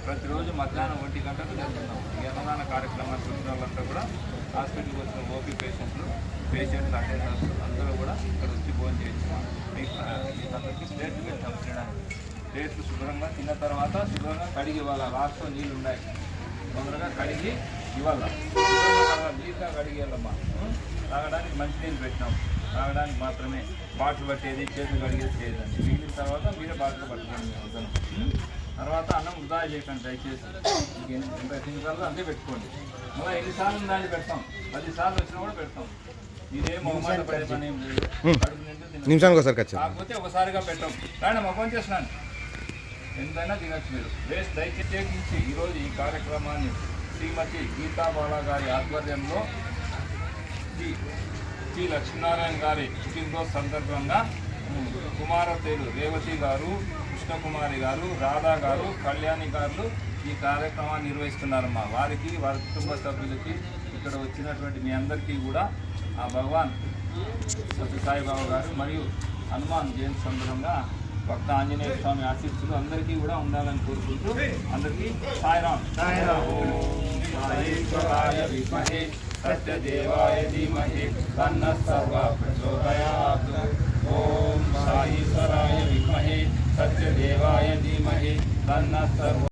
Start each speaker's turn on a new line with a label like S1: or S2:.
S1: ప్రతిరోజు మధ్యాహ్నం 1 గంటకు జరుగుతున్నాం. ఈ అన్నదాన కార్యక్రమాలు చూసిన వాళ్ళంతా కూడా హాస్పిటల్కి వచ్చిన ఓపీ పేషెంట్లు అటెండర్స్ అందరూ కూడా ఇక్కడ వచ్చి భోజనం చేయించున్నాం. మీకు అందరికీ ప్లేట్లు పెట్టాం తినడానికి. ప్లేట్లు శుభ్రంగా తిన్న తర్వాత శుభ్రంగా కడిగి ఇవ్వాలి. లాస్ట్లో నీళ్ళు ఉన్నాయి, తొందరగా కడిగి ఇవ్వాలి. నీట్గా కడిగి వెళ్ళమ్మా. తాగడానికి మంచినీళ్ళు పెట్టినాం, తాగడానికి మాత్రమే. బాటిల్ పట్టేది చేతులు కడిగేది చేయదండి. మిగిలిన తర్వాత మీరే బాటిల్ పట్టుకోండి. వద్దాం. తర్వాత అన్నం వృధా చేయకండి దయచేసి. ఎంత నిమిషాలు అంతే పెట్టుకోండి. మళ్ళీ ఎన్నిసార్లు దాన్ని పెడతాం, 10 సార్లు వచ్చినా కూడా పెడతాం. ఇదేం మొహమాట పడే పని ఏం లేదు.
S2: నిమిషానికి ఒకసారి
S1: కాకపోతే ఒకసారిగా పెట్టాం. కానీ మా ఫోన్ చేసినాను, ఎంతైనా తినచ్చు మీరు. వేస్ట్ దయచేసి ఈరోజు ఈ కార్యక్రమాన్ని శ్రీమతి గీతా బాలా గారి ఆధ్వర్యంలో శ్రీ లక్ష్మీనారాయణ గారి పుట్టినరోజు సందర్భంగా కుమారతేలు రేవతి గారు, కృష్ణకుమారి గారు, రాధా గారు, కళ్యాణి గారు ఈ కార్యక్రమాన్ని నిర్వహిస్తున్నారమ్మా. వారికి, వారి కుటుంబ సభ్యులకి, ఇక్కడ వచ్చినటువంటి మీ అందరికీ కూడా ఆ భగవాన్ సత్య సాయిబాబా గారు మరియు హనుమాన్ జయంతి సందర్భంగా భక్త ఆంజనేయ స్వామి ఆశీస్సులు అందరికీ కూడా ఉండాలని కోరుకుంటూ అందరికీ సాయిరామ్. సత్యదేవాయ ధీమహి తన్నః